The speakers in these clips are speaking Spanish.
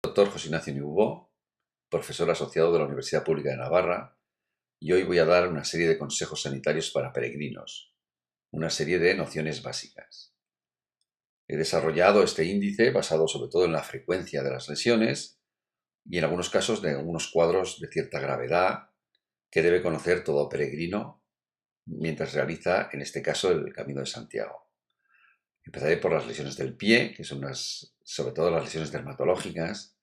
Doctor José Ignacio Niubó, profesor asociado de la Universidad Pública de Navarra, y hoy voy a dar una serie de consejos sanitarios para peregrinos, una serie de nociones básicas. He desarrollado este índice basado sobre todo en la frecuencia de las lesiones y en algunos casos de algunos cuadros de cierta gravedad que debe conocer todo peregrino mientras realiza, en este caso, el Camino de Santiago. Empezaré por las lesiones del pie, que son sobre todo las lesiones dermatológicas,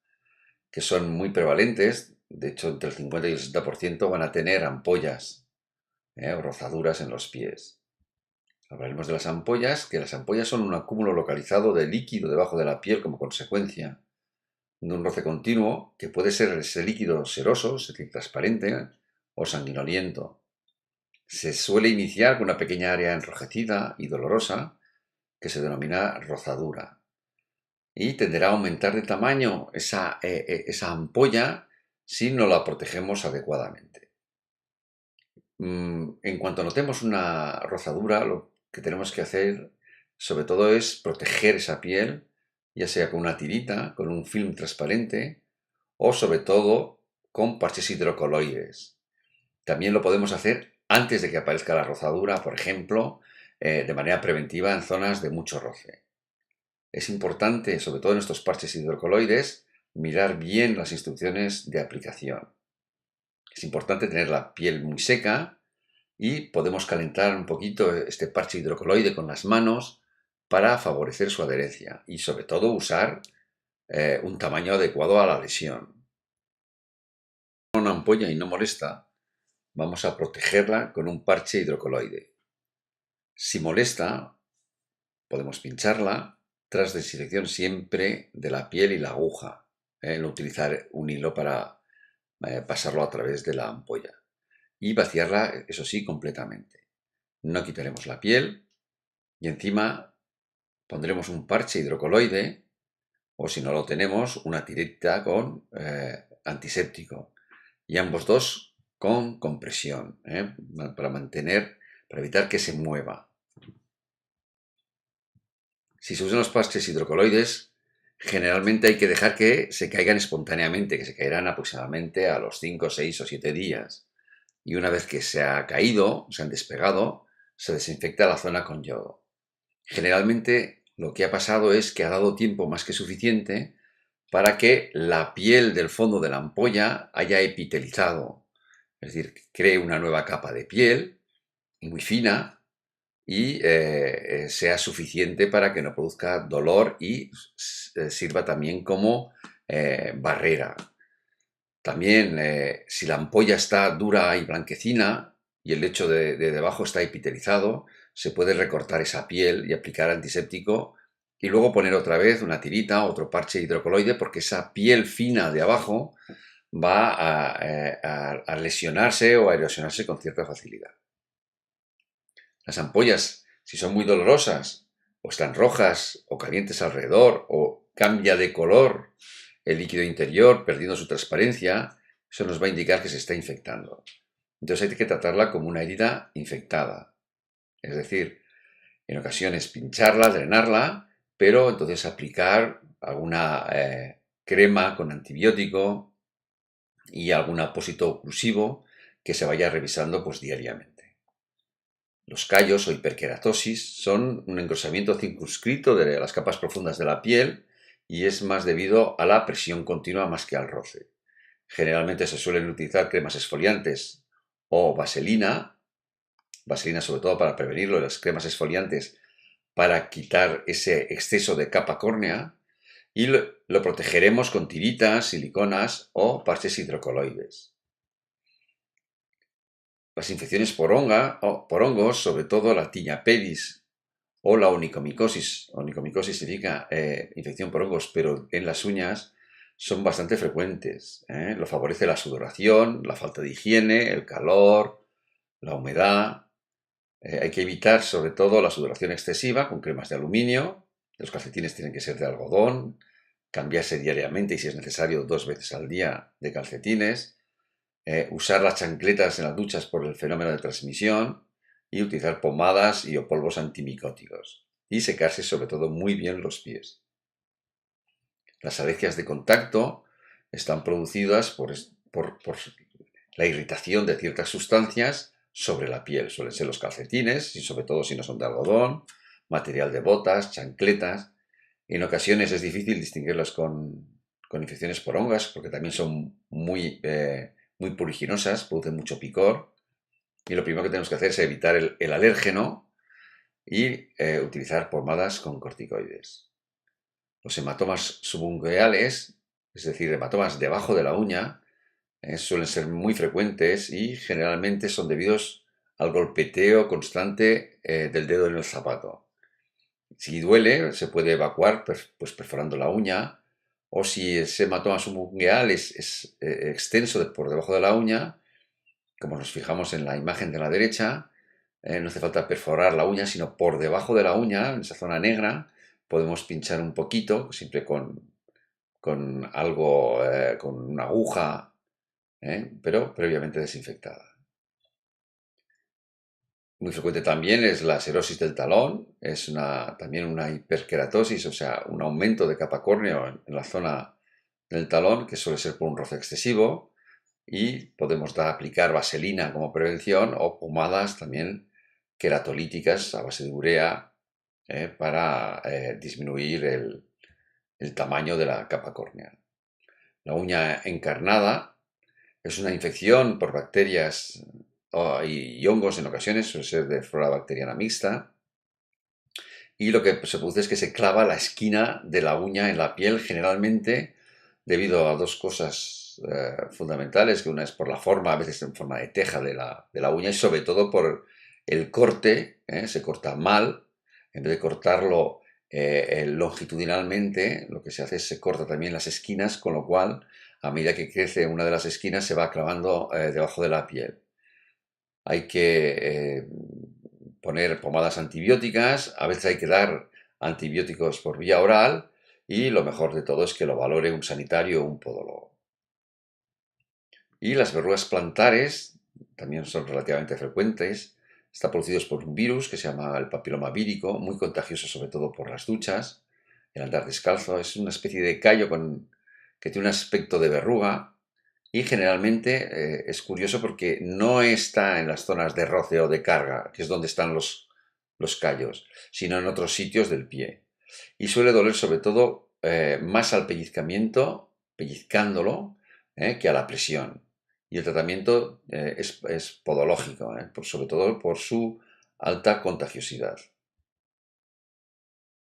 que son muy prevalentes. De hecho, entre el 50 y el 60% van a tener ampollas o rozaduras en los pies. Hablaremos de las ampollas, que las ampollas son un acúmulo localizado de líquido debajo de la piel como consecuencia de un roce continuo, que puede ser ese líquido seroso, es decir, transparente, o sanguinoliento. Se suele iniciar con una pequeña área enrojecida y dolorosa, que se denomina rozadura. Y tenderá a aumentar de tamaño esa ampolla si no la protegemos adecuadamente. En cuanto notemos una rozadura, lo que tenemos que hacer sobre todo es proteger esa piel, ya sea con una tirita, con un film transparente o sobre todo con parches hidrocoloides. También lo podemos hacer antes de que aparezca la rozadura, por ejemplo, de manera preventiva en zonas de mucho roce. Es importante, sobre todo en estos parches hidrocoloides, mirar bien las instrucciones de aplicación. Es importante tener la piel muy seca y podemos calentar un poquito este parche hidrocoloide con las manos para favorecer su adherencia y sobre todo usar un tamaño adecuado a la lesión. Una ampolla y no molesta, vamos a protegerla con un parche hidrocoloide. Si molesta, podemos pincharla tras desinfección siempre de la piel y la aguja, no utilizar un hilo para pasarlo a través de la ampolla y vaciarla, eso sí, completamente. No quitaremos la piel y encima pondremos un parche hidrocoloide o, si no lo tenemos, una tirita con antiséptico y ambos dos con compresión para evitar que se mueva. Si se usan los parches hidrocoloides, generalmente hay que dejar que se caigan espontáneamente, que se caerán aproximadamente a los 5, 6 o 7 días. Y una vez que se ha caído, se han despegado, se desinfecta la zona con yodo. Generalmente lo que ha pasado es que ha dado tiempo más que suficiente para que la piel del fondo de la ampolla haya epitelizado, es decir, cree una nueva capa de piel muy fina y sea suficiente para que no produzca dolor y sirva también como barrera. También, si la ampolla está dura y blanquecina y el lecho de debajo está epitelizado, se puede recortar esa piel y aplicar antiséptico y luego poner otra vez una tirita, otro parche hidrocoloide, porque esa piel fina de abajo va a lesionarse o a erosionarse con cierta facilidad. Las ampollas, si son muy dolorosas, o están rojas o calientes alrededor, o cambia de color el líquido interior, perdiendo su transparencia, eso nos va a indicar que se está infectando. Entonces hay que tratarla como una herida infectada. Es decir, en ocasiones pincharla, drenarla, pero entonces aplicar alguna crema con antibiótico y algún apósito oclusivo que se vaya revisando pues diariamente. Los callos o hiperkeratosis son un engrosamiento circunscrito de las capas profundas de la piel y es más debido a la presión continua más que al roce. Generalmente se suelen utilizar cremas exfoliantes o vaselina sobre todo para prevenirlo, las cremas exfoliantes para quitar ese exceso de capa córnea y lo protegeremos con tiritas, siliconas o parches hidrocoloides. Las infecciones por hongos, sobre todo la tiña pedis o la onicomicosis. Onicomicosis significa infección por hongos, pero en las uñas son bastante frecuentes. Lo favorece la sudoración, la falta de higiene, el calor, la humedad. Hay que evitar sobre todo la sudoración excesiva con cremas de aluminio. Los calcetines tienen que ser de algodón, cambiarse diariamente y si es necesario 2 veces al día de calcetines. Usar las chancletas en las duchas por el fenómeno de transmisión y utilizar pomadas y o polvos antimicóticos y secarse sobre todo muy bien los pies. Las alergias de contacto están producidas por la irritación de ciertas sustancias sobre la piel. Suelen ser los calcetines, y sobre todo si no son de algodón, material de botas, chancletas. En ocasiones es difícil distinguirlas con infecciones por hongos, porque también son muy pruriginosas, producen mucho picor. Y lo primero que tenemos que hacer es evitar el alérgeno y utilizar pomadas con corticoides. Los hematomas subungueales, es decir, hematomas debajo de la uña, suelen ser muy frecuentes y generalmente son debidos al golpeteo constante del dedo en el zapato. Si duele, se puede evacuar pues perforando la uña, o si ese hematoma subungueal es extenso por debajo de la uña, como nos fijamos en la imagen de la derecha, no hace falta perforar la uña, sino por debajo de la uña, en esa zona negra, podemos pinchar un poquito, siempre con algo, con una aguja, pero previamente desinfectada. Muy frecuente también es la xerosis del talón, es también una hiperkeratosis, o sea, un aumento de capa córnea en la zona del talón, que suele ser por un roce excesivo, y podemos aplicar vaselina como prevención o pomadas también queratolíticas a base de urea para disminuir el tamaño de la capa córnea. La uña encarnada es una infección por bacterias y hongos en ocasiones, suele ser de flora bacteriana mixta, y lo que se produce es que se clava la esquina de la uña en la piel, generalmente debido a dos cosas fundamentales, que una es por la forma, a veces en forma de teja de la uña, y sobre todo por el corte, se corta mal, en vez de cortarlo longitudinalmente, lo que se hace es se corta también las esquinas, con lo cual, a medida que crece una de las esquinas, se va clavando debajo de la piel. Hay que poner pomadas antibióticas, a veces hay que dar antibióticos por vía oral, y lo mejor de todo es que lo valore un sanitario o un podólogo. Y las verrugas plantares también son relativamente frecuentes. Están producidos por un virus que se llama el papiloma vírico, muy contagioso sobre todo por las duchas, el andar descalzo. Es una especie de callo que tiene un aspecto de verruga y generalmente es curioso porque no está en las zonas de roce o de carga, que es donde están los callos, sino en otros sitios del pie. Y suele doler sobre todo más al pellizcamiento, pellizcándolo, que a la presión. Y el tratamiento es podológico, sobre todo por su alta contagiosidad.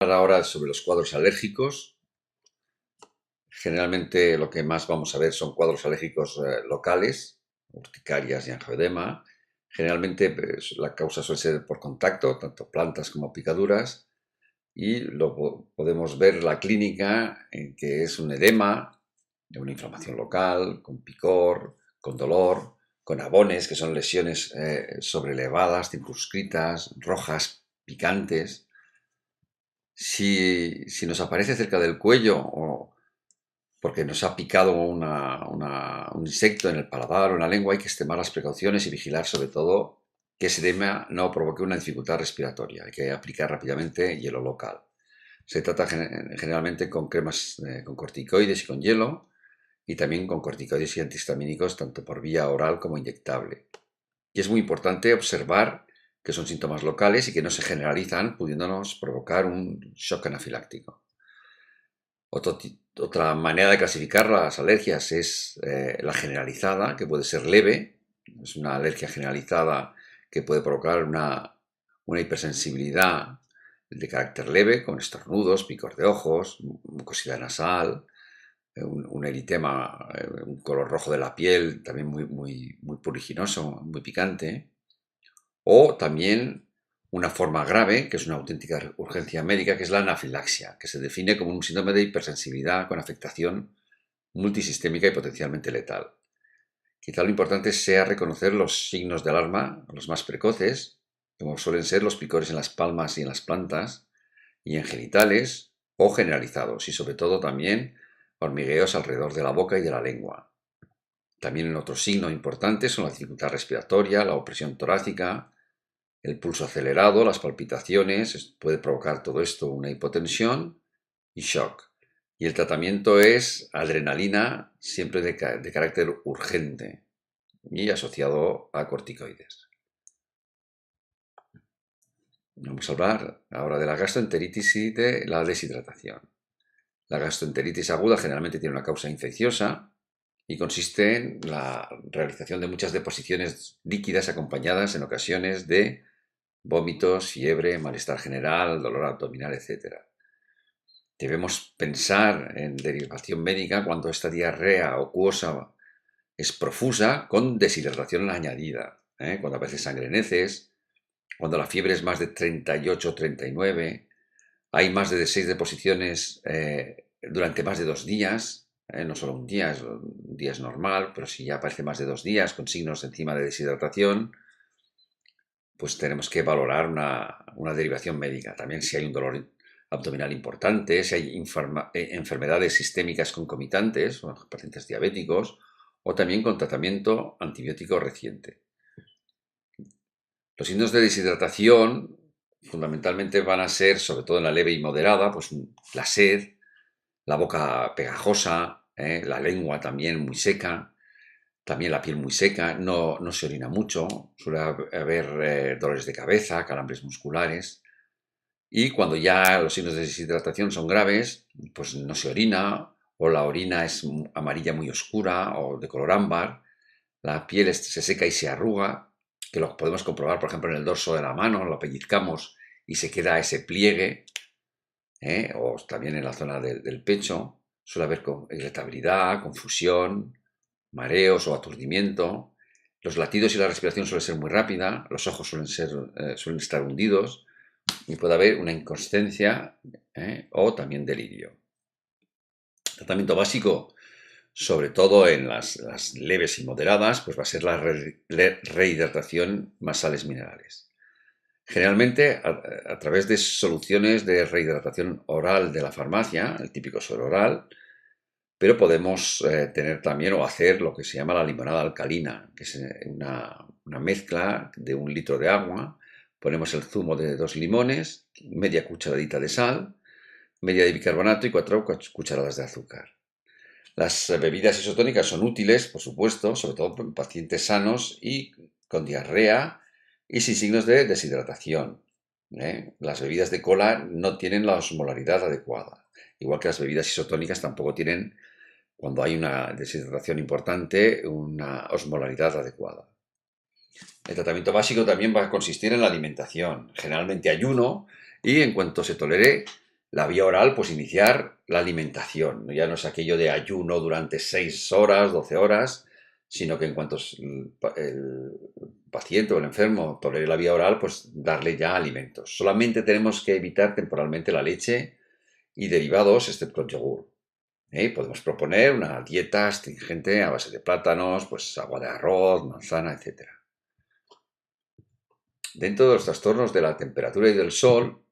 Ahora sobre los cuadros alérgicos. Generalmente lo que más vamos a ver son cuadros alérgicos locales, urticarias y angioedema. Generalmente pues, la causa suele ser por contacto, tanto plantas como picaduras, y podemos ver la clínica en que es un edema, de una inflamación local, con picor, con dolor, con abones, que son lesiones sobrelevadas, circunscritas, rojas, picantes. Si nos aparece cerca del cuello o porque nos ha picado un insecto en el paladar o en la lengua, hay que extremar las precauciones y vigilar sobre todo que ese edema no provoque una dificultad respiratoria. Hay que aplicar rápidamente hielo local. Se trata generalmente con cremas con corticoides y con hielo, y también con corticoides y antihistamínicos tanto por vía oral como inyectable. Y es muy importante observar que son síntomas locales y que no se generalizan, pudiéndonos provocar un shock anafiláctico. Otra manera de clasificar las alergias es la generalizada, que puede ser leve. Es una alergia generalizada que puede provocar una hipersensibilidad de carácter leve, con estornudos, picor de ojos, mucosidad nasal, un eritema, un color rojo de la piel, también muy pruriginoso, muy picante. O también una forma grave, que es una auténtica urgencia médica, que es la anafilaxia, que se define como un síndrome de hipersensibilidad con afectación multisistémica y potencialmente letal. Quizá lo importante sea reconocer los signos de alarma, los más precoces, como suelen ser los picores en las palmas y en las plantas, y en genitales o generalizados, y sobre todo también hormigueos alrededor de la boca y de la lengua. También otro signo importante son la dificultad respiratoria, la opresión torácica, el pulso acelerado, las palpitaciones, puede provocar todo esto una hipotensión y shock. Y el tratamiento es adrenalina, siempre de carácter urgente y asociado a corticoides. Vamos a hablar ahora de la gastroenteritis y de la deshidratación. La gastroenteritis aguda generalmente tiene una causa infecciosa y consiste en la realización de muchas deposiciones líquidas acompañadas en ocasiones de vómitos, fiebre, malestar general, dolor abdominal, etc. Debemos pensar en derivación médica cuando esta diarrea acuosa es profusa con deshidratación añadida, cuando aparece sangre en heces, cuando la fiebre es más de 38 o 39, hay más de 6 deposiciones durante más de 2 días, no solo un día es normal, pero si ya aparece más de 2 días con signos encima de deshidratación, pues tenemos que valorar una derivación médica. También si hay un dolor abdominal importante, si hay enfermedades sistémicas concomitantes, pacientes diabéticos, o también con tratamiento antibiótico reciente. Los signos de deshidratación fundamentalmente van a ser, sobre todo en la leve y moderada, pues la sed, la boca pegajosa, la lengua también muy seca, también la piel muy seca, no se orina mucho, suele haber dolores de cabeza, calambres musculares. Y cuando ya los signos de deshidratación son graves, pues no se orina, o la orina es amarilla muy oscura o de color ámbar, la piel se seca y se arruga, que lo podemos comprobar, por ejemplo, en el dorso de la mano, lo pellizcamos y se queda ese pliegue, o también en la zona del pecho. Suele haber irritabilidad, confusión, mareos o aturdimiento. Los latidos y la respiración suelen ser muy rápida, los ojos suelen estar hundidos y puede haber una inconsciencia o también delirio. Tratamiento básico, sobre todo en las leves y moderadas, pues va a ser la rehidratación más sales minerales. Generalmente a través de soluciones de rehidratación oral de la farmacia, el típico suero oral, pero podemos tener también o hacer lo que se llama la limonada alcalina, que es una mezcla de 1 litro de agua, ponemos el zumo de 2 limones, media cucharadita de sal, media de bicarbonato y 4 cucharadas de azúcar. Las bebidas isotónicas son útiles, por supuesto, sobre todo en pacientes sanos y con diarrea y sin signos de deshidratación. Las bebidas de cola no tienen la osmolaridad adecuada, igual que las bebidas isotónicas tampoco tienen, cuando hay una deshidratación importante, una osmolaridad adecuada. El tratamiento básico también va a consistir en la alimentación, generalmente ayuno, y en cuanto se tolere la vía oral, pues iniciar la alimentación. Ya no es aquello de ayuno durante 6 horas, 12 horas, sino que en cuanto el paciente o el enfermo tolere la vía oral, pues darle ya alimentos. Solamente tenemos que evitar temporalmente la leche y derivados, excepto el yogur. Podemos proponer una dieta astringente a base de plátanos, pues agua de arroz, manzana, etc. Dentro de los trastornos de la temperatura y del sol,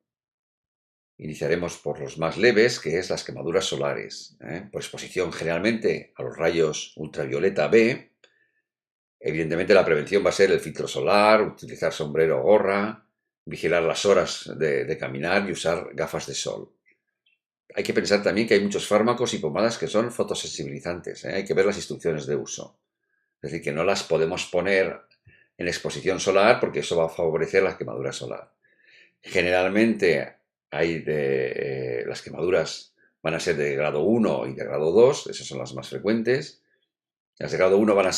iniciaremos por los más leves, que es las quemaduras solares, por exposición generalmente a los rayos ultravioleta B. Evidentemente la prevención va a ser el filtro solar, utilizar sombrero o gorra, vigilar las horas de caminar y usar gafas de sol. Hay que pensar también que hay muchos fármacos y pomadas que son fotosensibilizantes, hay que ver las instrucciones de uso. Es decir, que no las podemos poner en exposición solar porque eso va a favorecer la quemadura solar. Generalmente las quemaduras van a ser de grado 1 y de grado 2, esas son las más frecuentes. Las de grado 1 van a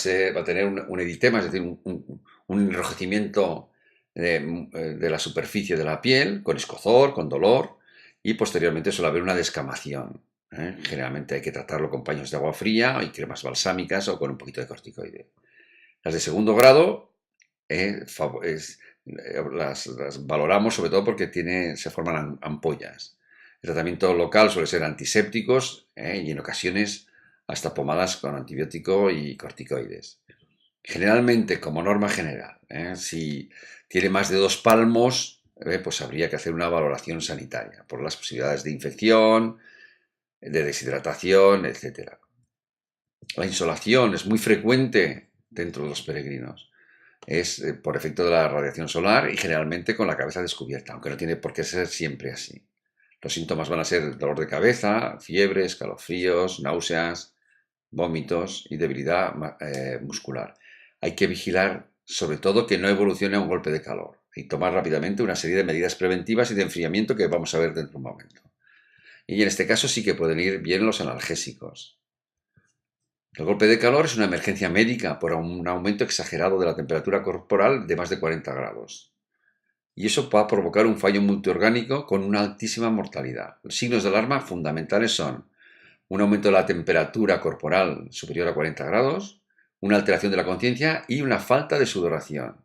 tener un eritema, es decir, un enrojecimiento de la superficie de la piel, con escozor, con dolor, y posteriormente suele haber una descamación. Generalmente hay que tratarlo con paños de agua fría y cremas balsámicas o con un poquito de corticoide. Las de segundo grado las valoramos sobre todo porque se forman ampollas. El tratamiento local suele ser antisépticos y en ocasiones hasta pomadas con antibiótico y corticoides. Generalmente, como norma general, si tiene más de 2 palmos, pues habría que hacer una valoración sanitaria por las posibilidades de infección, de deshidratación, etc. La insolación es muy frecuente dentro de los peregrinos. Es por efecto de la radiación solar y generalmente con la cabeza descubierta, aunque no tiene por qué ser siempre así. Los síntomas van a ser dolor de cabeza, fiebre, escalofríos, náuseas, vómitos y debilidad muscular. Hay que vigilar sobre todo que no evolucione a un golpe de calor y tomar rápidamente una serie de medidas preventivas y de enfriamiento que vamos a ver dentro de un momento. Y en este caso sí que pueden ir bien los analgésicos. El golpe de calor es una emergencia médica por un aumento exagerado de la temperatura corporal de más de 40 grados. Y eso va a provocar un fallo multiorgánico con una altísima mortalidad. Los signos de alarma fundamentales son un aumento de la temperatura corporal superior a 40 grados, una alteración de la conciencia y una falta de sudoración.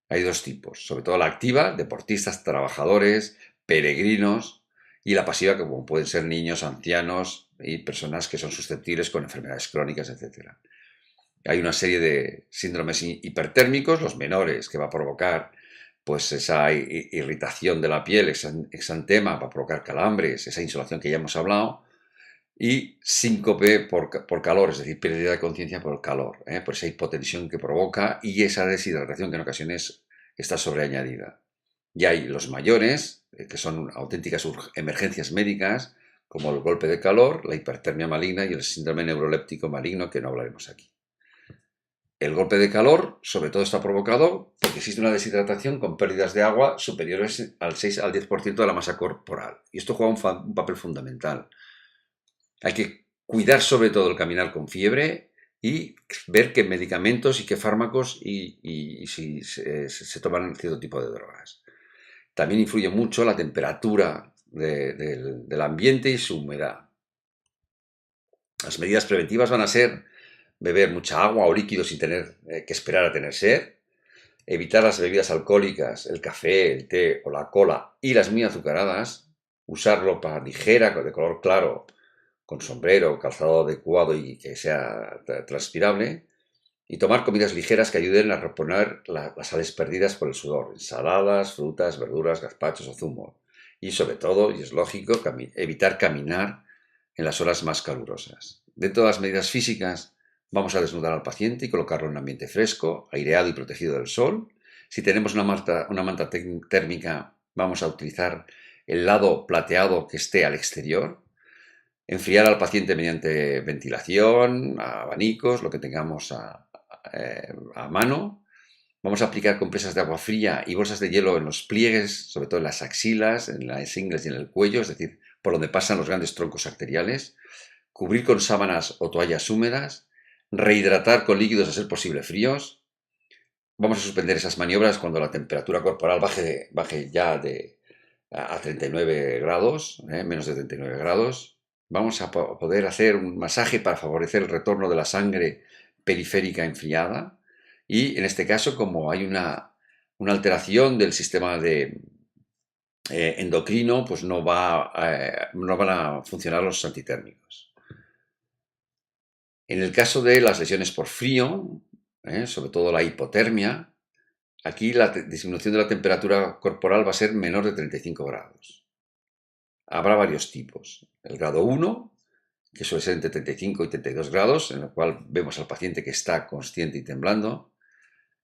Hay dos tipos, sobre todo la activa, deportistas, trabajadores, peregrinos, y la pasiva, como pueden ser niños, ancianos y personas que son susceptibles con enfermedades crónicas, etc. Hay una serie de síndromes hipertérmicos, los menores, que va a provocar pues esa irritación de la piel, exantema, va a provocar calambres, esa insolación que ya hemos hablado, y síncope por calor, es decir, pérdida de conciencia por el calor, por esa hipotensión que provoca y esa deshidratación que en ocasiones está sobreañadida. Y hay los mayores, que son auténticas emergencias médicas, como el golpe de calor, la hipertermia maligna y el síndrome neuroléptico maligno, que no hablaremos aquí. El golpe de calor, sobre todo, está provocado porque existe una deshidratación con pérdidas de agua superiores al 6 al 10% de la masa corporal. Y esto juega un papel fundamental. Hay que cuidar sobre todo el caminar con fiebre y ver qué medicamentos y qué fármacos y si se toman cierto tipo de drogas. También influye mucho la temperatura del ambiente y su humedad. Las medidas preventivas van a ser beber mucha agua o líquido sin tener que esperar a tener sed, evitar las bebidas alcohólicas, el café, el té o la cola y las muy azucaradas, usar ropa ligera de color claro, con sombrero, calzado adecuado y que sea transpirable, y tomar comidas ligeras que ayuden a reponer las sales perdidas por el sudor, ensaladas, frutas, verduras, gazpachos o zumo. Y sobre todo, y es lógico, evitar caminar en las horas más calurosas. Dentro de las medidas físicas, vamos a desnudar al paciente y colocarlo en un ambiente fresco, aireado y protegido del sol. Si tenemos una manta térmica, vamos a utilizar el lado plateado que esté al exterior. Enfriar al paciente mediante ventilación, abanicos, lo que tengamos a mano. Vamos a aplicar compresas de agua fría y bolsas de hielo en los pliegues, sobre todo en las axilas, en las ingles y en el cuello, es decir, por donde pasan los grandes troncos arteriales. Cubrir con sábanas o toallas húmedas. Rehidratar con líquidos a ser posible fríos. Vamos a suspender esas maniobras cuando la temperatura corporal baje ya a 39 grados, menos de 39 grados. Vamos a poder hacer un masaje para favorecer el retorno de la sangre periférica enfriada. Y en este caso, como hay una alteración del sistema endocrino, pues no van a funcionar los antitérmicos. En el caso de las lesiones por frío, sobre todo la hipotermia, aquí la disminución de la temperatura corporal va a ser menor de 35 grados. Habrá varios tipos. El grado 1, que suele ser entre 35 y 32 grados, en el cual vemos al paciente que está consciente y temblando.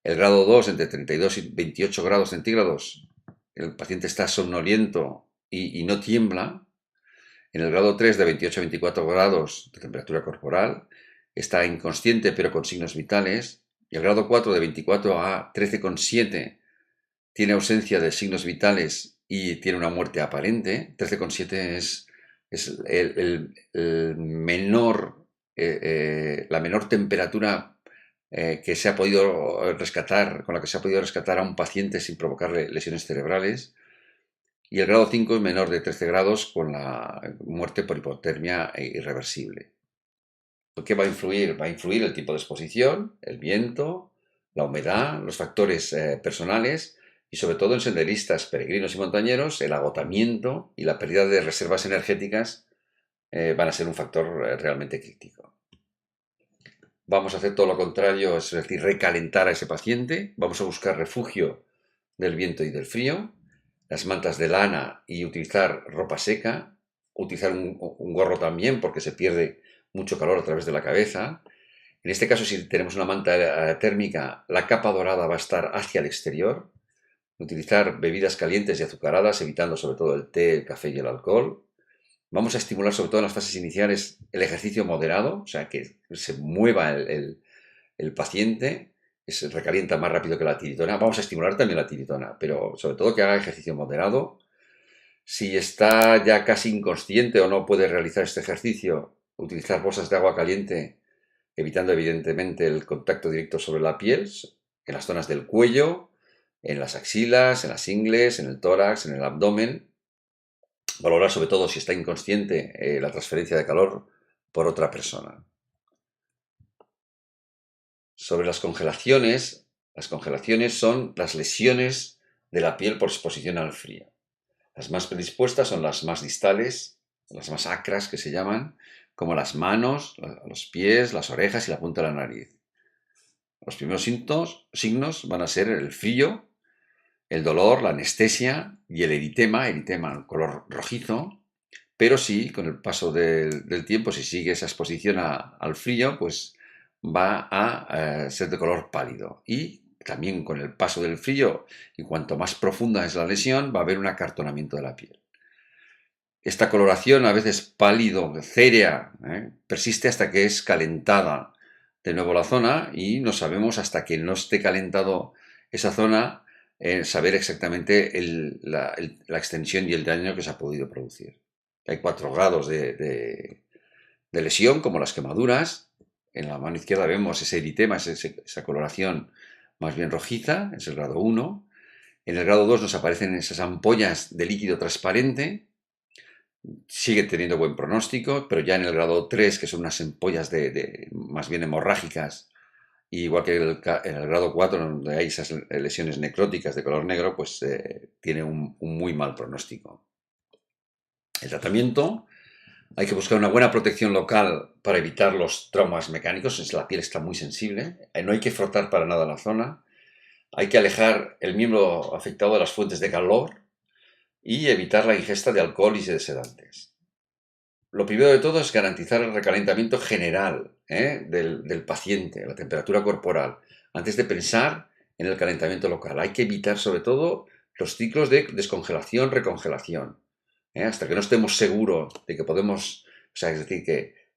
El grado 2, entre 32 y 28 grados centígrados, el paciente está somnoliento y no tiembla. En el grado 3, de 28 a 24 grados de temperatura corporal, está inconsciente pero con signos vitales. Y el grado 4, de 24 a 13,7, tiene ausencia de signos vitales y tiene una muerte aparente. 13,7 es la menor temperatura que se ha podido rescatar, con la que se ha podido rescatar a un paciente sin provocarle lesiones cerebrales. Y el grado 5 es menor de 13 grados con la muerte por hipotermia irreversible. ¿Qué va a influir? Va a influir el tipo de exposición, el viento, la humedad, los factores personales y sobre todo en senderistas, peregrinos y montañeros, el agotamiento y la pérdida de reservas energéticas van a ser un factor realmente crítico. Vamos a hacer todo lo contrario, es decir, recalentar a ese paciente. Vamos a buscar refugio del viento y del frío, las mantas de lana y utilizar ropa seca, utilizar un gorro también porque se pierde mucho calor a través de la cabeza. En este caso, si tenemos una manta térmica, la capa dorada va a estar hacia el exterior Utilizar bebidas calientes y azucaradas, evitando sobre todo el té, el café y el alcohol. Vamos a estimular sobre todo en las fases iniciales el ejercicio moderado, o sea, que se mueva el paciente, se recalienta más rápido que la tiritona. Vamos a estimular también la tiritona, pero sobre todo que haga ejercicio moderado. Si está ya casi inconsciente o no puede realizar este ejercicio, utilizar bolsas de agua caliente, evitando evidentemente el contacto directo sobre la piel, en las zonas del cuello, en las axilas, en las ingles, en el tórax, en el abdomen. Valorar sobre todo si está inconsciente la transferencia de calor por otra persona. Sobre las congelaciones son las lesiones de la piel por exposición al frío. Las más predispuestas son las más distales, las más acras que se llaman, como las manos, los pies, las orejas y la punta de la nariz. Los primeros signos van a ser el frío, el dolor, la anestesia y el eritema color rojizo, pero sí, con el paso del tiempo, si sigue esa exposición al frío, pues va a ser de color pálido. Y también con el paso del frío, y cuanto más profunda es la lesión, va a haber un acartonamiento de la piel. Esta coloración, a veces pálido, cérea, persiste hasta que es calentada de nuevo la zona y no sabemos hasta que no esté calentado esa zona saber exactamente la extensión y el daño que se ha podido producir. Hay 4 grados de lesión, como las quemaduras. En la mano izquierda vemos ese eritema, esa coloración más bien rojiza, es el grado 1. En el grado 2 nos aparecen esas ampollas de líquido transparente. Sigue teniendo buen pronóstico, pero ya en el grado 3, que son unas ampollas más bien hemorrágicas, igual que en el grado 4, donde hay esas lesiones necróticas de color negro, pues tiene un muy mal pronóstico. El tratamiento, hay que buscar una buena protección local para evitar los traumas mecánicos, la piel está muy sensible, no hay que frotar para nada la zona, hay que alejar el miembro afectado de las fuentes de calor y evitar la ingesta de alcohol y de sedantes. Lo primero de todo es garantizar el recalentamiento general del paciente, la temperatura corporal, antes de pensar en el calentamiento local. Hay que evitar sobre todo los ciclos de descongelación, recongelación. Hasta que no estemos seguros de que podemos, o sea, es decir,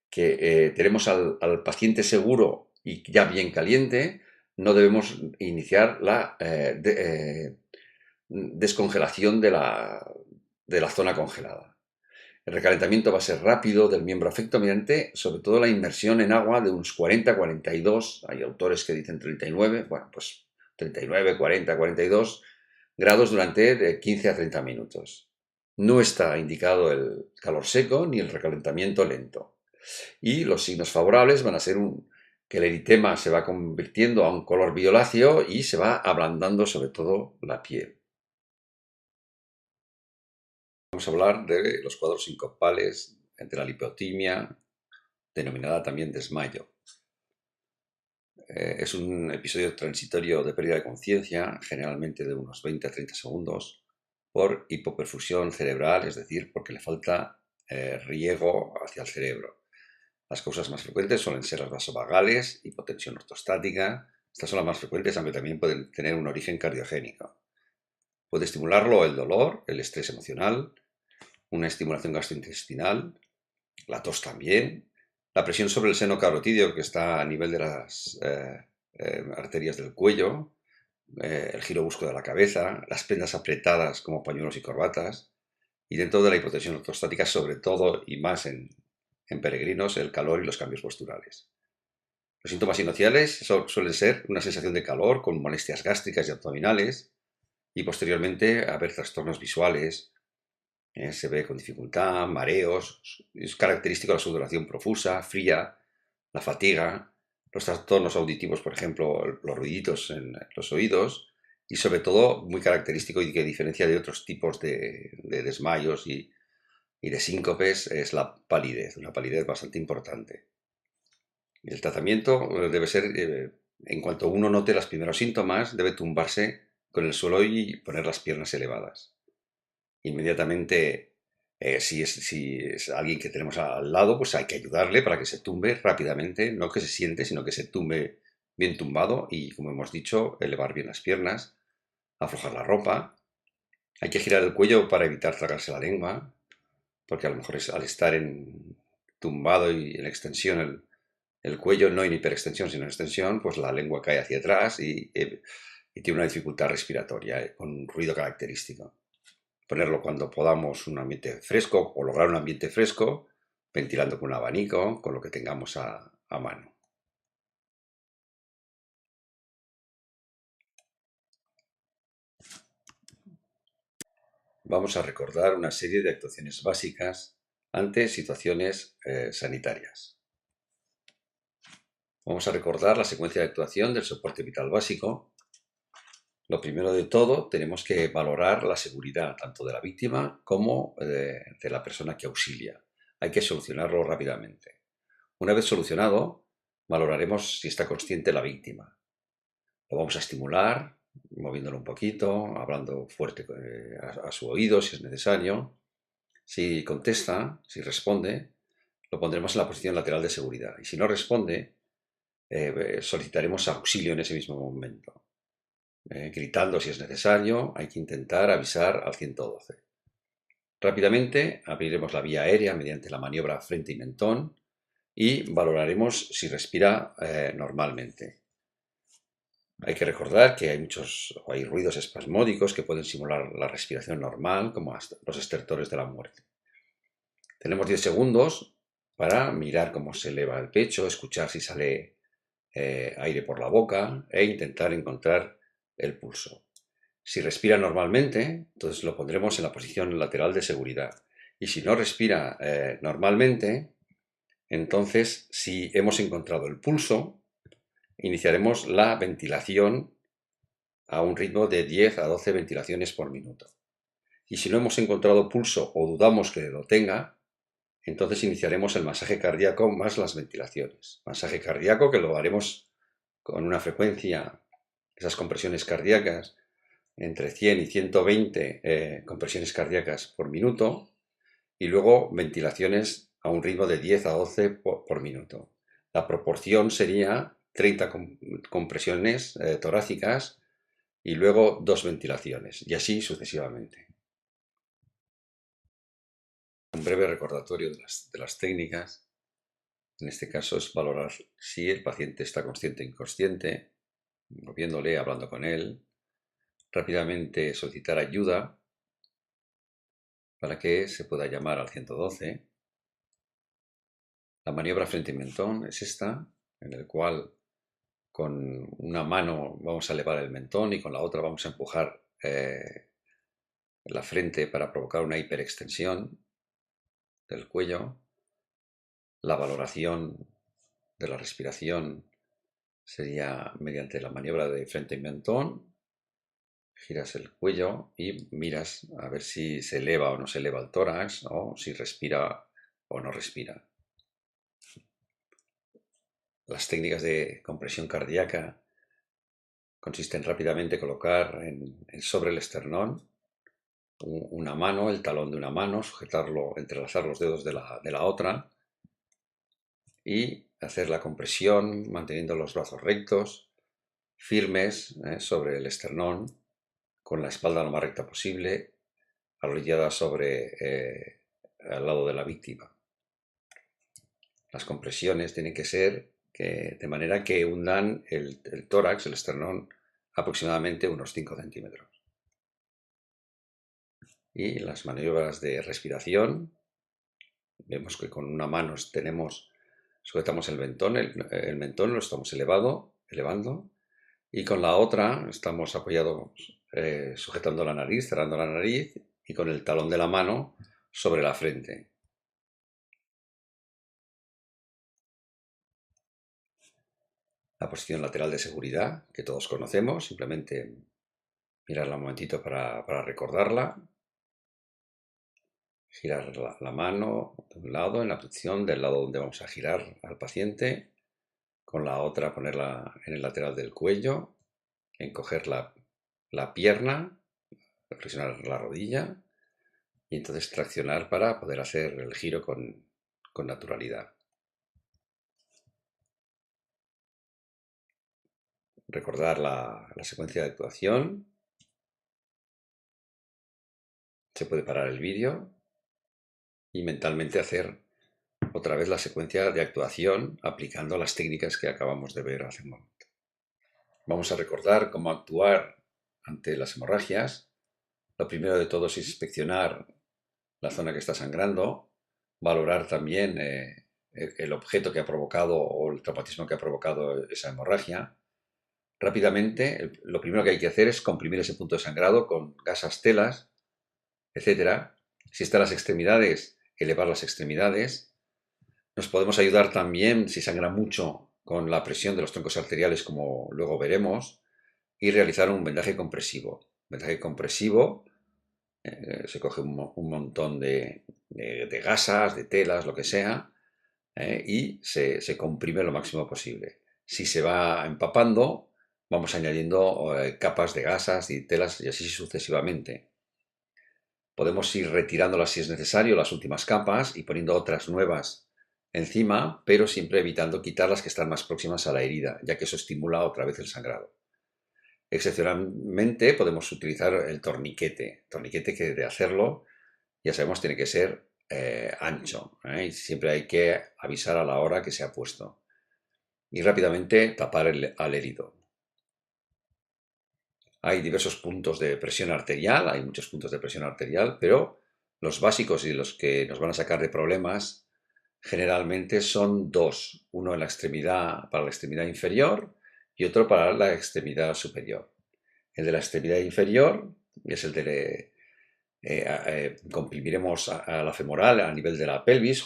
que tenemos al paciente seguro y ya bien caliente, no debemos iniciar la descongelación de la zona congelada. El recalentamiento va a ser rápido del miembro afecto mediante, sobre todo, la inmersión en agua de unos 40-42, hay autores que dicen 39, bueno, pues 39, 40, 42 grados durante de 15 a 30 minutos. No está indicado el calor seco ni el recalentamiento lento. Y los signos favorables van a ser que el eritema se va convirtiendo a un color violáceo y se va ablandando sobre todo la piel. Vamos a hablar de los cuadros sincopales, de la lipotimia, denominada también desmayo. Es un episodio transitorio de pérdida de conciencia, generalmente de unos 20 a 30 segundos, por hipoperfusión cerebral, es decir, porque le falta riego hacia el cerebro. Las causas más frecuentes suelen ser las vasovagales, hipotensión ortostática. Estas son las más frecuentes, aunque también pueden tener un origen cardiogénico. Puede estimularlo el dolor, el estrés emocional, una estimulación gastrointestinal, la tos también, la presión sobre el seno carotídeo que está a nivel de las arterias del cuello, el giro brusco de la cabeza, las prendas apretadas como pañuelos y corbatas, y dentro de la hipotensión ortostática, sobre todo y más en peregrinos, el calor y los cambios posturales. Los síntomas iniciales suelen ser una sensación de calor con molestias gástricas y abdominales, y posteriormente haber trastornos visuales. Se ve con dificultad, mareos, es característico la sudoración profusa, fría, la fatiga, los trastornos auditivos, por ejemplo, los ruiditos en los oídos, y sobre todo, muy característico y que diferencia de otros tipos de desmayos y de síncopes, es la palidez, una palidez bastante importante. El tratamiento debe ser, en cuanto uno note los primeros síntomas, debe tumbarse con el suelo y poner las piernas elevadas. Inmediatamente, si es alguien que tenemos al lado, pues hay que ayudarle para que se tumbe rápidamente, no que se siente, sino que se tumbe bien tumbado y, como hemos dicho, elevar bien las piernas aflojar la ropa. Hay que girar el cuello para evitar tragarse la lengua, porque a lo mejor al estar tumbado y en extensión el cuello, no en hiperextensión, sino en extensión, pues la lengua cae hacia atrás y tiene una dificultad respiratoria, con un ruido característico. Ponerlo cuando podamos un ambiente fresco o lograr un ambiente fresco, ventilando con un abanico, con lo que tengamos a mano. Vamos a recordar una serie de actuaciones básicas ante situaciones sanitarias. Vamos a recordar la secuencia de actuación del soporte vital básico. Lo primero de todo, tenemos que valorar la seguridad tanto de la víctima como de la persona que auxilia. Hay que solucionarlo rápidamente. Una vez solucionado, valoraremos si está consciente la víctima. Lo vamos a estimular, moviéndolo un poquito, hablando fuerte a su oído si es necesario. Si contesta, si responde, lo pondremos en la posición lateral de seguridad. Y si no responde, solicitaremos auxilio en ese mismo momento. Gritando si es necesario, hay que intentar avisar al 112. Rápidamente abriremos la vía aérea mediante la maniobra frente y mentón y valoraremos si respira normalmente. Hay que recordar que hay ruidos espasmódicos que pueden simular la respiración normal, como los estertores de la muerte. Tenemos 10 segundos para mirar cómo se eleva el pecho, escuchar si sale aire por la boca e intentar encontrar el pulso. Si respira normalmente, entonces lo pondremos en la posición lateral de seguridad. Y si no respira normalmente, entonces si hemos encontrado el pulso, iniciaremos la ventilación a un ritmo de 10 a 12 ventilaciones por minuto. Y si no hemos encontrado pulso o dudamos que lo tenga, entonces iniciaremos el masaje cardíaco más las ventilaciones. Masaje cardíaco que lo haremos con una frecuencia, esas compresiones cardíacas, entre 100 y 120 compresiones cardíacas por minuto, y luego ventilaciones a un ritmo de 10 a 12 por minuto. La proporción sería 30 compresiones torácicas y luego 2 ventilaciones, y así sucesivamente. Un breve recordatorio de las técnicas. En este caso es valorar si el paciente está consciente o inconsciente, moviéndole, hablando con él. Rápidamente solicitar ayuda para que se pueda llamar al 112. La maniobra frente y mentón es esta, en el cual con una mano vamos a elevar el mentón y con la otra vamos a empujar la frente para provocar una hiperextensión del cuello. La valoración de la respiración sería mediante la maniobra de frente y mentón. Giras el cuello y miras a ver si se eleva o no se eleva el tórax o si respira o no respira. Las técnicas de compresión cardíaca consisten en rápidamente colocar sobre el esternón una mano, el talón de una mano, sujetarlo, entrelazar los dedos de la otra y hacer la compresión manteniendo los brazos rectos, firmes sobre el esternón, con la espalda lo más recta posible, arrodillada al lado de la víctima. Las compresiones tienen que ser de manera que hundan el tórax, el esternón, aproximadamente unos 5 centímetros. Y las maniobras de respiración, vemos que con una mano sujetamos el mentón lo estamos elevando, y con la otra estamos apoyados, sujetando la nariz, cerrando la nariz, y con el talón de la mano sobre la frente. La posición lateral de seguridad, que todos conocemos, simplemente mirarla un momentito para recordarla. Girar la mano de un lado en la posición del lado donde vamos a girar al paciente, con la otra ponerla en el lateral del cuello, encoger la pierna, flexionar la rodilla y entonces traccionar para poder hacer el giro con naturalidad. Recordar la secuencia de actuación Se puede parar el vídeo y mentalmente hacer otra vez la secuencia de actuación aplicando las técnicas que acabamos de ver hace un momento. Vamos a recordar cómo actuar ante las hemorragias. Lo primero de todo es inspeccionar la zona que está sangrando, valorar también el objeto que ha provocado o el traumatismo que ha provocado esa hemorragia. Rápidamente, lo primero que hay que hacer es comprimir ese punto de sangrado con gasas, telas, etcétera. Si están las extremidades, elevar las extremidades. Nos podemos ayudar también, si sangra mucho, con la presión de los troncos arteriales, como luego veremos, y realizar un vendaje compresivo. Vendaje compresivo, se coge un montón de gasas, de telas, lo que sea, y se comprime lo máximo posible. Si se va empapando, vamos añadiendo capas de gasas y telas y así sucesivamente. Podemos ir retirándolas si es necesario, las últimas capas, y poniendo otras nuevas encima, pero siempre evitando quitar las que están más próximas a la herida, ya que eso estimula otra vez el sangrado. Excepcionalmente podemos utilizar el torniquete que de hacerlo, ya sabemos, tiene que ser ancho, y siempre hay que avisar a la hora que se ha puesto. Y rápidamente tapar al herido. Hay diversos puntos de presión arterial, hay muchos puntos de presión arterial, pero los básicos y los que nos van a sacar de problemas generalmente son dos. Uno en la extremidad, para la extremidad inferior, y otro para la extremidad superior. El de la extremidad inferior es el de comprimiremos a la femoral a nivel de la pelvis,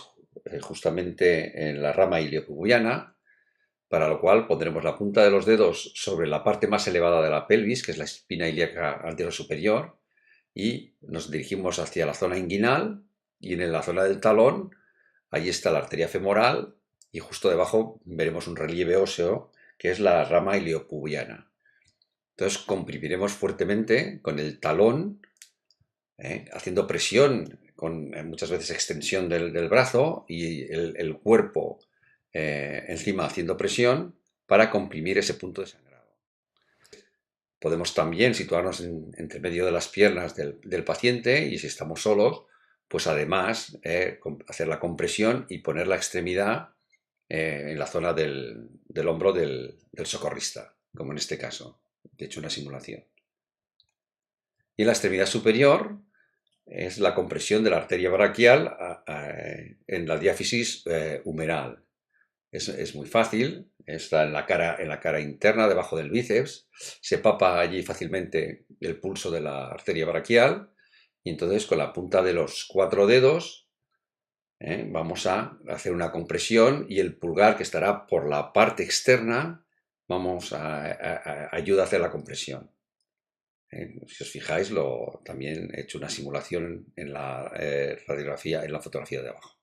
justamente en la rama iliopubiana, para lo cual pondremos la punta de los dedos sobre la parte más elevada de la pelvis, que es la espina ilíaca anterior superior, y nos dirigimos hacia la zona inguinal, y en la zona del talón, ahí está la arteria femoral, y justo debajo veremos un relieve óseo, que es la rama iliopubiana. Entonces comprimiremos fuertemente con el talón, haciendo presión, con muchas veces extensión del brazo y el cuerpo encima haciendo presión para comprimir ese punto de sangrado. Podemos también situarnos entre medio de las piernas del paciente, y si estamos solos, pues además hacer la compresión y poner la extremidad en la zona del hombro del socorrista, como en este caso. De hecho, una simulación. Y en la extremidad superior es la compresión de la arteria braquial en la diáfisis humeral. Es muy fácil, está en la cara interna, debajo del bíceps, se papa allí fácilmente el pulso de la arteria braquial, y entonces con la punta de los 4 dedos vamos a hacer una compresión, y el pulgar, que estará por la parte externa, vamos a ayuda a hacer la compresión. Si os fijáis, también he hecho una simulación en la radiografía, en la fotografía de abajo.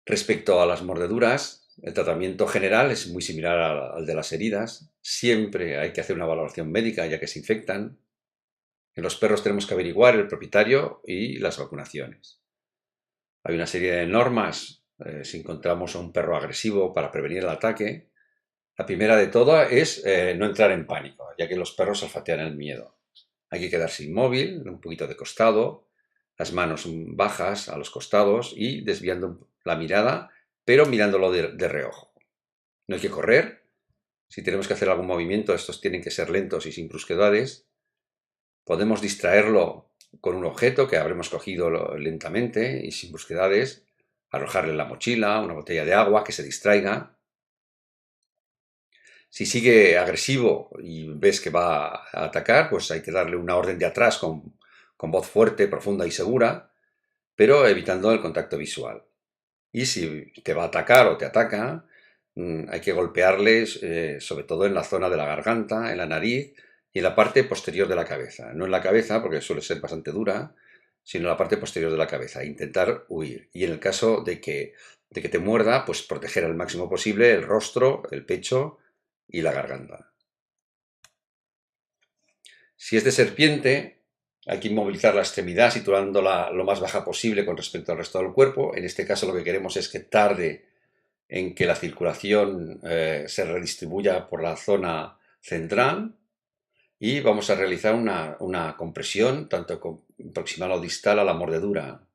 Respecto a las mordeduras, el tratamiento general es muy similar al de las heridas. Siempre hay que hacer una valoración médica, ya que se infectan. En los perros tenemos que averiguar el propietario y las vacunaciones. Hay una serie de normas si encontramos a un perro agresivo para prevenir el ataque. La primera de todas es no entrar en pánico, ya que los perros olfatean el miedo. Hay que quedarse inmóvil, un poquito de costado, las manos bajas a los costados y desviando la mirada, pero mirándolo de reojo. No hay que correr. Si tenemos que hacer algún movimiento, estos tienen que ser lentos y sin brusquedades. Podemos distraerlo con un objeto que habremos cogido lentamente y sin brusquedades, arrojarle la mochila, una botella de agua, que se distraiga. Si sigue agresivo y ves que va a atacar, pues hay que darle una orden de atrás con voz fuerte, profunda y segura, pero evitando el contacto visual. Y si te va a atacar o te ataca, hay que golpearles sobre todo en la zona de la garganta, en la nariz y en la parte posterior de la cabeza. No en la cabeza, porque suele ser bastante dura, sino en la parte posterior de la cabeza. Intentar huir. Y en el caso de que te muerda, pues proteger al máximo posible el rostro, el pecho y la garganta. Si es de serpiente, hay que inmovilizar la extremidad situándola lo más baja posible con respecto al resto del cuerpo. En este caso lo que queremos es que tarde en que la circulación se redistribuya por la zona central, y vamos a realizar una compresión, tanto proximal o distal a la mordedura.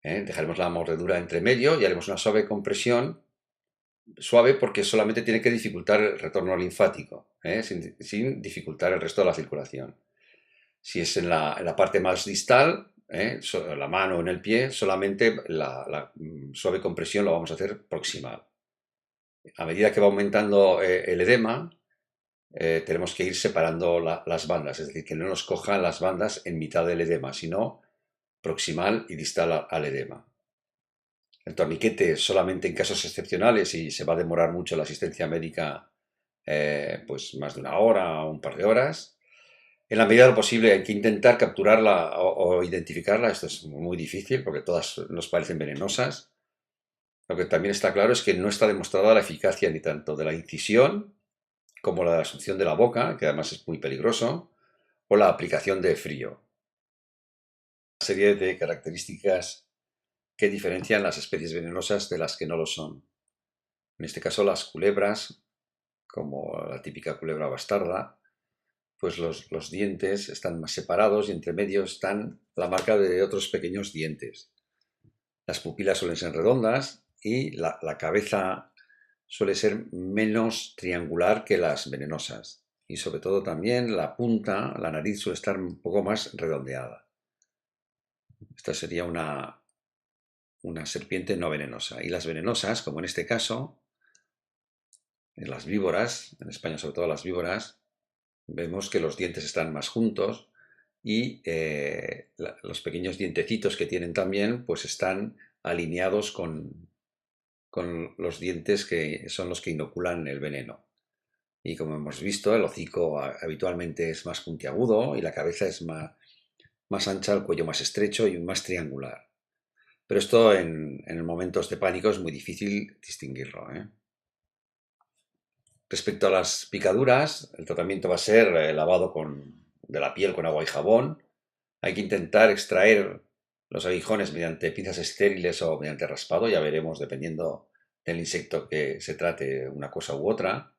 Dejaremos la mordedura entre medio y haremos una suave compresión, suave porque solamente tiene que dificultar el retorno linfático, sin dificultar el resto de la circulación. Si es en la parte más distal, la mano o en el pie, solamente la suave compresión lo vamos a hacer proximal. A medida que va aumentando el edema, tenemos que ir separando las bandas, es decir, que no nos cojan las bandas en mitad del edema, sino proximal y distal al edema. El torniquete solamente en casos excepcionales y se va a demorar mucho la asistencia médica, pues más de una hora o un par de horas. En la medida de lo posible hay que intentar capturarla o identificarla. Esto es muy difícil porque todas nos parecen venenosas. Lo que también está claro es que no está demostrada la eficacia ni tanto de la incisión como la de la succión de la boca, que además es muy peligroso, o la aplicación de frío. Una serie de características que diferencian las especies venenosas de las que no lo son. En este caso, las culebras, como la típica culebra bastarda, pues los dientes están más separados y entre medio están la marca de otros pequeños dientes. Las pupilas suelen ser redondas y la cabeza suele ser menos triangular que las venenosas. Y sobre todo también la punta, la nariz suele estar un poco más redondeada. Esta sería una serpiente no venenosa. Y las venenosas, como en este caso, en las víboras, en España sobre todo las víboras, vemos que los dientes están más juntos y los pequeños dientecitos que tienen también pues están alineados con los dientes que son los que inoculan el veneno. Y como hemos visto, el hocico habitualmente es más puntiagudo y la cabeza es más ancha, el cuello más estrecho y más triangular. Pero esto en momentos de pánico es muy difícil distinguirlo. Respecto a las picaduras, el tratamiento va a ser lavado de la piel con agua y jabón. Hay que intentar extraer los aguijones mediante pinzas estériles o mediante raspado, ya veremos dependiendo del insecto que se trate una cosa u otra.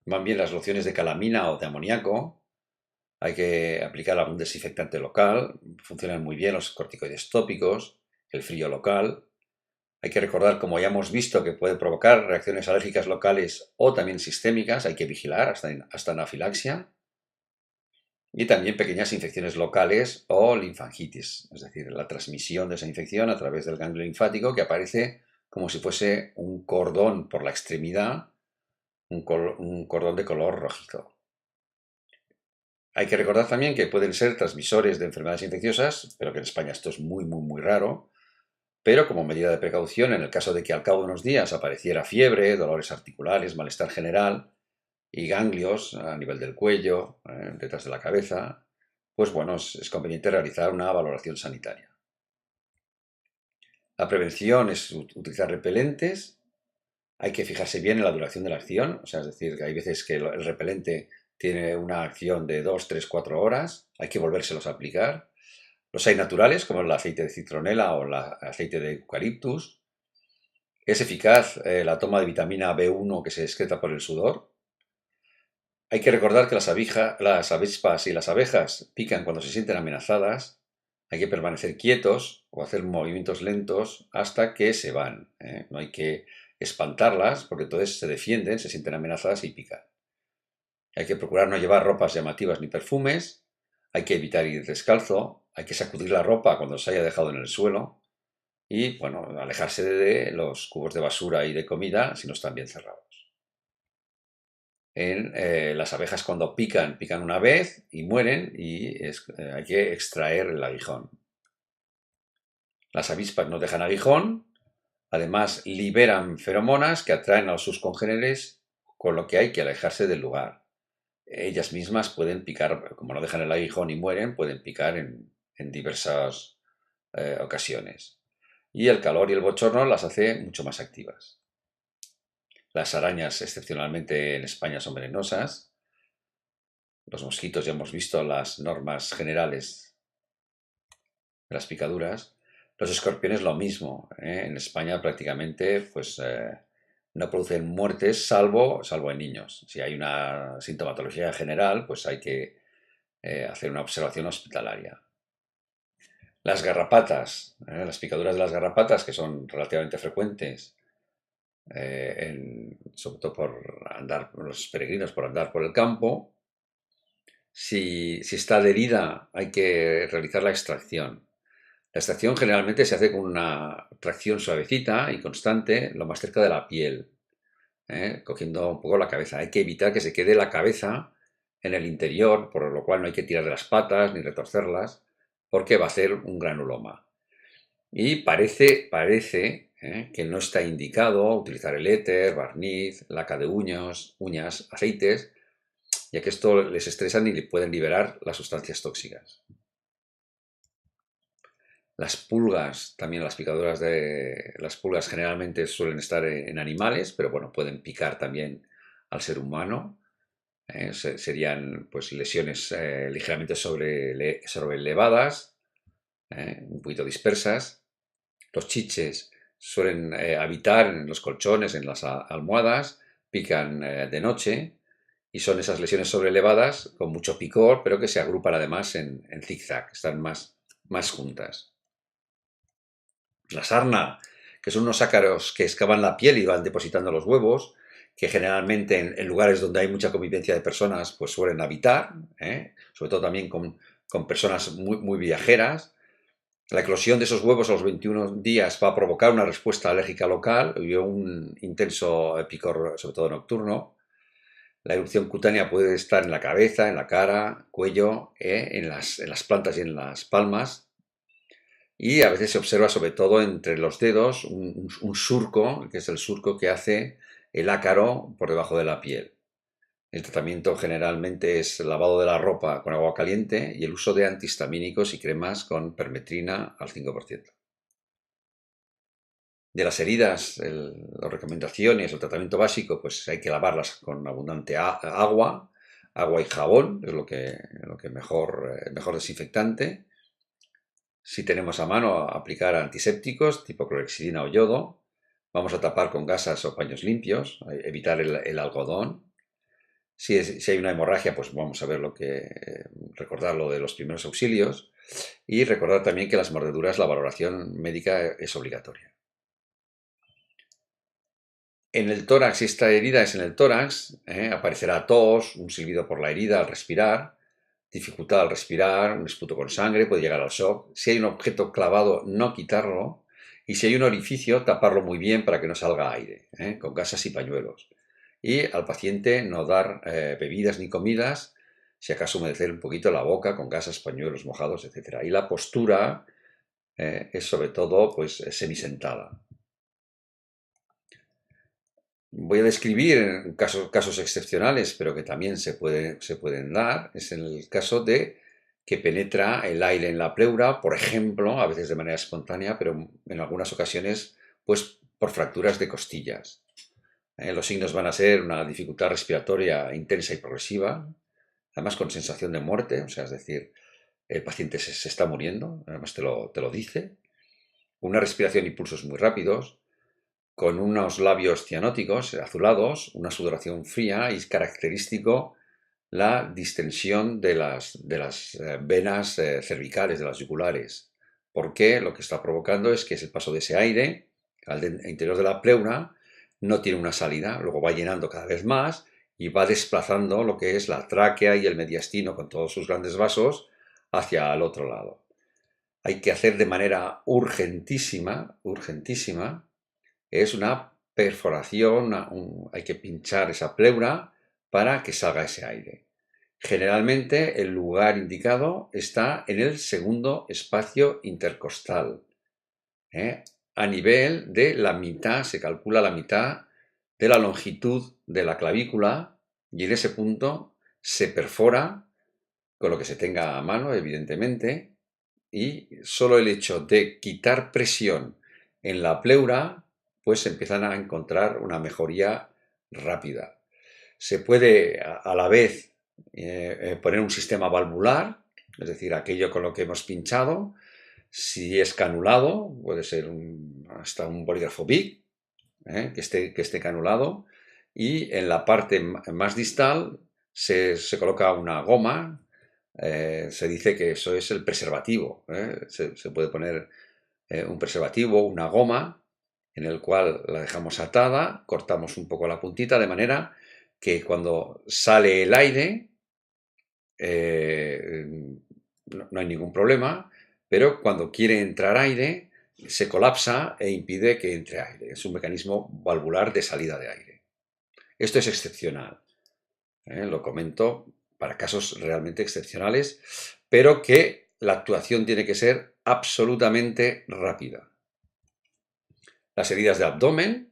Van bien las lociones de calamina o de amoníaco. Hay que aplicar algún desinfectante local. Funcionan muy bien los corticoides tópicos, el frío local. Hay que recordar, como ya hemos visto, que puede provocar reacciones alérgicas locales o también sistémicas. Hay que vigilar hasta anafilaxia. Y también pequeñas infecciones locales o linfangitis, es decir, la transmisión de esa infección a través del ganglio linfático que aparece como si fuese un cordón por la extremidad, un cordón de color rojizo. Hay que recordar también que pueden ser transmisores de enfermedades infecciosas, pero que en España esto es muy, muy, muy raro. Pero como medida de precaución, en el caso de que al cabo de unos días apareciera fiebre, dolores articulares, malestar general y ganglios a nivel del cuello, detrás de la cabeza, pues bueno, es conveniente realizar una valoración sanitaria. La prevención es utilizar repelentes. Hay que fijarse bien en la duración de la acción, o sea, es decir, que hay veces que el repelente tiene una acción de 2, 3, 4 horas, hay que volvérselos a aplicar. Los hay naturales, como el aceite de citronela o el aceite de eucaliptus. Es eficaz la toma de vitamina B1 que se excreta por el sudor. Hay que recordar que las avispas y las abejas pican cuando se sienten amenazadas. Hay que permanecer quietos o hacer movimientos lentos hasta que se van. No hay que espantarlas porque entonces se defienden, se sienten amenazadas y pican. Hay que procurar no llevar ropas llamativas ni perfumes. Hay que evitar ir descalzo. Hay que sacudir la ropa cuando se haya dejado en el suelo. Y, bueno, alejarse de los cubos de basura y de comida si no están bien cerrados. Las abejas cuando pican una vez y mueren y hay que extraer el aguijón. Las avispas no dejan aguijón, además liberan feromonas que atraen a sus congéneres, con lo que hay que alejarse del lugar. Ellas mismas pueden picar, como no dejan el aguijón y mueren, pueden picar en diversas ocasiones. Y el calor y el bochorno las hace mucho más activas. Las arañas, excepcionalmente en España, son venenosas. Los mosquitos, ya hemos visto las normas generales de las picaduras. Los escorpiones lo mismo. En España prácticamente pues, no producen muertes salvo en niños. Si hay una sintomatología general, pues hay que hacer una observación hospitalaria. Las garrapatas, las picaduras de las garrapatas, que son relativamente frecuentes, sobre todo por andar, los peregrinos por andar por el campo. Si está adherida, hay que realizar la extracción. La extracción generalmente se hace con una tracción suavecita y constante, lo más cerca de la piel, cogiendo un poco la cabeza. Hay que evitar que se quede la cabeza en el interior, por lo cual no hay que tirar de las patas ni retorcerlas, porque va a ser un granuloma. Y parece que no está indicado utilizar el éter, barniz, laca de uñas, aceites, ya que esto les estresan y pueden liberar las sustancias tóxicas. Las pulgas, también las picaduras de las pulgas generalmente suelen estar en animales, pero bueno, pueden picar también al ser humano. Serían pues lesiones ligeramente sobrelevadas, un poquito dispersas. Los chiches suelen habitar en los colchones, en las almohadas, pican de noche y son esas lesiones sobrelevadas con mucho picor, pero que se agrupan además en zigzag, están más juntas. La sarna, que son unos ácaros que excavan la piel y van depositando los huevos, que generalmente en lugares donde hay mucha convivencia de personas, pues suelen habitar, sobre todo también con personas muy viajeras. La eclosión de esos huevos a los 21 días va a provocar una respuesta alérgica local y un intenso picor, sobre todo nocturno. La erupción cutánea puede estar en la cabeza, en la cara, cuello, en las plantas y en las palmas. Y a veces se observa sobre todo entre los dedos un surco, que es el surco que hace el ácaro por debajo de la piel. El tratamiento generalmente es el lavado de la ropa con agua caliente y el uso de antihistamínicos y cremas con permetrina al 5%. De las heridas, las recomendaciones, el tratamiento básico, pues hay que lavarlas con abundante agua y jabón, es lo que mejor desinfectante. Si tenemos a mano, aplicar antisépticos tipo clorexidina o yodo. Vamos a tapar con gasas o paños limpios, evitar el algodón. Si hay una hemorragia, pues vamos a ver recordar lo de los primeros auxilios y recordar también que las mordeduras, la valoración médica es obligatoria. En el tórax, si esta herida es en el tórax, aparecerá tos, un silbido por la herida al respirar, dificultad al respirar, un esputo con sangre, puede llegar al shock. Si hay un objeto clavado, no quitarlo. Y si hay un orificio, taparlo muy bien para que no salga aire, con gasas y pañuelos. Y al paciente no dar bebidas ni comidas, si acaso humedecer un poquito la boca con gasas, pañuelos mojados, etc. Y la postura es sobre todo pues semisentada. Voy a describir casos excepcionales, pero que también se pueden dar. Es en el caso de que penetra el aire en la pleura, por ejemplo, a veces de manera espontánea, pero en algunas ocasiones, pues por fracturas de costillas. Los signos van a ser una dificultad respiratoria intensa y progresiva, además con sensación de muerte, o sea, es decir, el paciente se está muriendo, además te lo dice, una respiración y pulsos muy rápidos, con unos labios cianóticos, azulados, una sudoración fría y es característico la distensión de las venas cervicales, de las yugulares, porque lo que está provocando es que el paso de ese aire al interior de la pleura no tiene una salida, luego va llenando cada vez más y va desplazando lo que es la tráquea y el mediastino con todos sus grandes vasos hacia el otro lado. Hay que hacer de manera urgentísima, es una perforación, hay que pinchar esa pleura para que salga ese aire. Generalmente el lugar indicado está en el segundo espacio intercostal, a nivel de la mitad, se calcula la mitad de la longitud de la clavícula y en ese punto se perfora con lo que se tenga a mano, evidentemente, y solo el hecho de quitar presión en la pleura, pues empiezan a encontrar una mejoría rápida. Se puede a la vez poner un sistema valvular, es decir, aquello con lo que hemos pinchado. Si es canulado, puede ser hasta un bolígrafo Bic, que esté canulado, y en la parte más distal se coloca una goma. Se dice que eso es el preservativo. Se puede poner un preservativo, una goma, en el cual la dejamos atada, cortamos un poco la puntita de manera que cuando sale el aire eh, no hay ningún problema, pero cuando quiere entrar aire se colapsa e impide que entre aire. Es un mecanismo valvular de salida de aire. Esto es excepcional. Lo comento para casos realmente excepcionales, pero que la actuación tiene que ser absolutamente rápida. Las heridas de abdomen,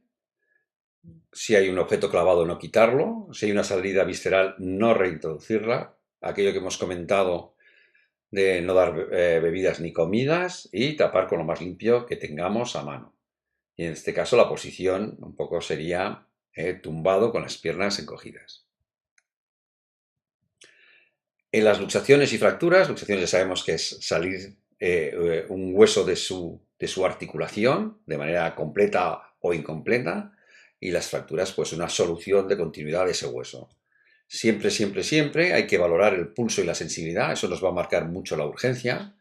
si hay un objeto clavado, no quitarlo. Si hay una salida visceral, no reintroducirla. Aquello que hemos comentado de no dar bebidas ni comidas y tapar con lo más limpio que tengamos a mano. Y en este caso la posición un poco sería tumbado con las piernas encogidas. En las luxaciones y fracturas, luxaciones ya sabemos que es salir un hueso de su articulación de manera completa o incompleta, y las fracturas pues una solución de continuidad de ese hueso. Siempre, siempre, siempre hay que valorar el pulso y la sensibilidad, eso nos va a marcar mucho la urgencia.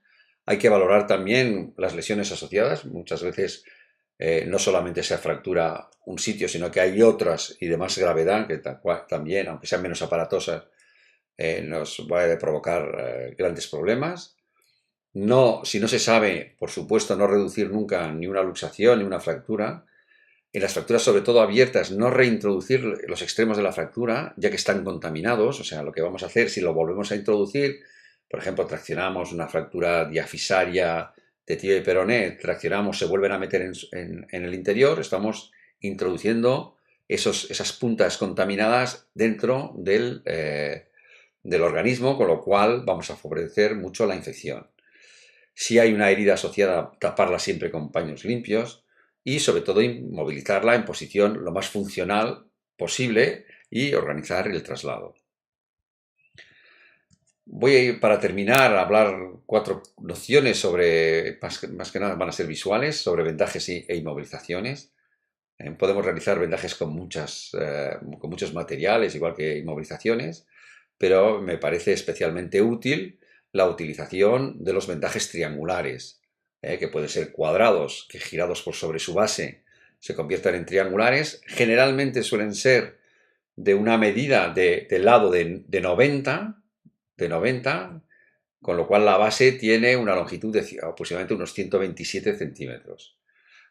Hay que valorar también las lesiones asociadas, muchas veces no solamente se fractura un sitio, sino que hay otras y de más gravedad que también, aunque sean menos aparatosas, nos va a provocar grandes problemas. No, si no se sabe, por supuesto, no reducir nunca ni una luxación ni una fractura. En las fracturas, sobre todo abiertas, no reintroducir los extremos de la fractura, ya que están contaminados. O sea, lo que vamos a hacer, si lo volvemos a introducir, por ejemplo, traccionamos una fractura diafisaria de tibia y peroné, traccionamos, se vuelven a meter en el interior, estamos introduciendo esas puntas contaminadas dentro del organismo, con lo cual vamos a favorecer mucho la infección. Si hay una herida asociada, taparla siempre con paños limpios y sobre todo inmovilizarla en posición lo más funcional posible y organizar el traslado. Voy para terminar a hablar 4 nociones sobre, más que nada van a ser visuales, sobre vendajes e inmovilizaciones. Podemos realizar vendajes con muchos materiales, igual que inmovilizaciones, pero me parece especialmente útil la utilización de los vendajes triangulares, que pueden ser cuadrados, que girados por sobre su base se conviertan en triangulares. Generalmente suelen ser de una medida de lado de 90, con lo cual la base tiene una longitud de aproximadamente unos 127 centímetros.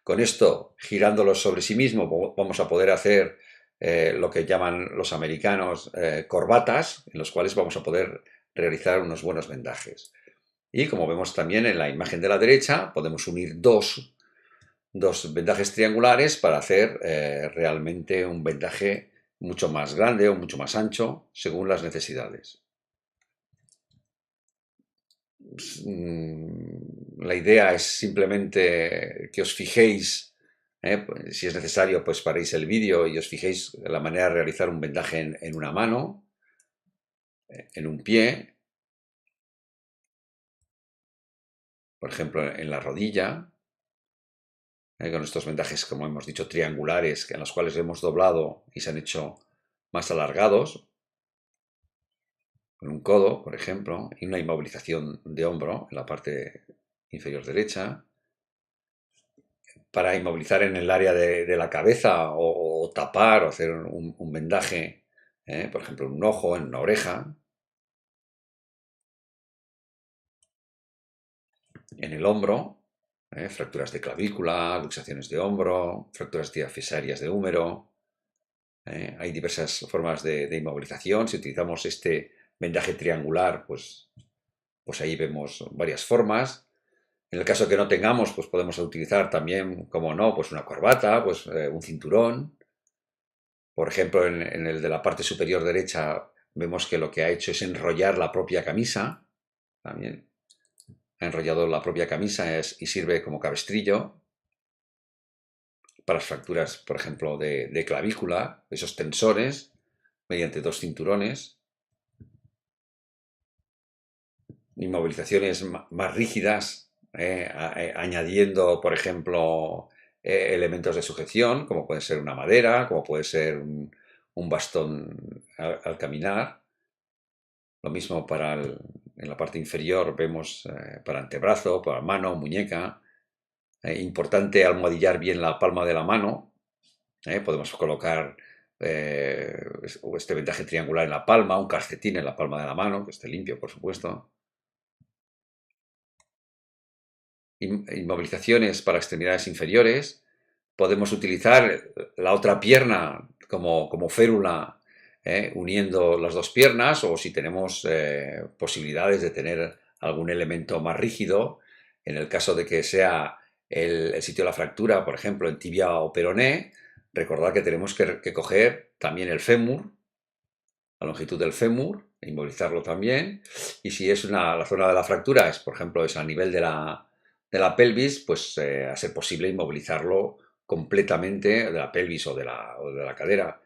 Con esto, girándolos sobre sí mismo, vamos a poder hacer lo que llaman los americanos corbatas, en los cuales vamos a poder realizar unos buenos vendajes. Y como vemos también en la imagen de la derecha, podemos unir dos vendajes triangulares para hacer realmente un vendaje mucho más grande o mucho más ancho, según las necesidades. La idea es simplemente que os fijéis, pues, si es necesario, pues paréis el vídeo y os fijéis la manera de realizar un vendaje en una mano, en un pie, por ejemplo, en la rodilla, con estos vendajes, como hemos dicho, triangulares, en los cuales hemos doblado y se han hecho más alargados, con un codo, por ejemplo, y una inmovilización de hombro en la parte inferior derecha, para inmovilizar en el área de la cabeza o tapar o hacer un vendaje, por ejemplo, en un ojo, en una oreja, en el hombro, fracturas de clavícula, luxaciones de hombro, fracturas diafisarias de húmero. Hay diversas formas de inmovilización. Si utilizamos este vendaje triangular, pues ahí vemos varias formas. En el caso que no tengamos, pues podemos utilizar también, como no, pues una corbata, pues un cinturón. Por ejemplo, en el de la parte superior derecha vemos que lo que ha hecho es enrollar la propia camisa. También ha enrollado la propia camisa y sirve como cabestrillo para las fracturas, por ejemplo, de clavícula, esos tensores, mediante 2 cinturones. Inmovilizaciones más rígidas, añadiendo, por ejemplo, elementos de sujeción, como puede ser una madera, como puede ser un bastón al caminar. Lo mismo en la parte inferior vemos para antebrazo, para mano, muñeca. Importante almohadillar bien la palma de la mano. Podemos colocar este vendaje triangular en la palma, un calcetín en la palma de la mano, que esté limpio, por supuesto. Inmovilizaciones para extremidades inferiores. Podemos utilizar la otra pierna como férula, uniendo las dos piernas, o si tenemos posibilidades de tener algún elemento más rígido, en el caso de que sea el sitio de la fractura, por ejemplo, en tibia o peroné, recordar que tenemos que coger también el fémur, la longitud del fémur, e inmovilizarlo también. Y si es la zona de la fractura, es por ejemplo es a nivel de la pelvis, pues a ser posible inmovilizarlo completamente, de la pelvis o de la cadera,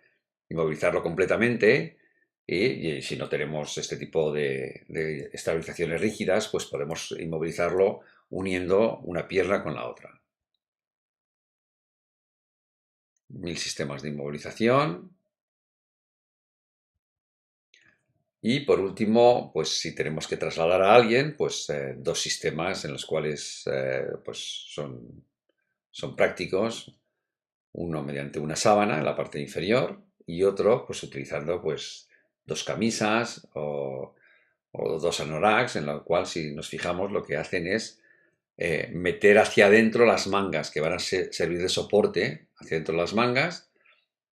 inmovilizarlo completamente. Y si no tenemos este tipo de estabilizaciones rígidas, pues podemos inmovilizarlo uniendo una pierna con la otra. 1000 sistemas de inmovilización. Y por último, pues si tenemos que trasladar a alguien, pues dos sistemas en los cuales pues son prácticos. Uno mediante una sábana en la parte inferior y otro pues utilizando pues dos camisas o dos anoraks, en lo cual si nos fijamos lo que hacen es meter hacia adentro las mangas que van a servir de soporte hacia adentro las mangas,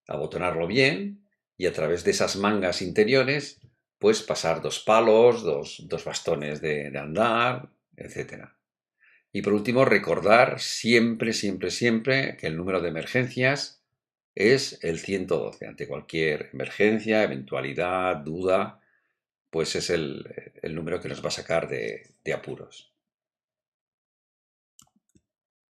abotonarlo bien y a través de esas mangas interiores pues pasar dos palos, dos bastones de andar, etcétera. Y por último, recordar siempre, siempre, siempre que el número de emergencias es el 112. Ante cualquier emergencia, eventualidad, duda, pues es el número que nos va a sacar de apuros.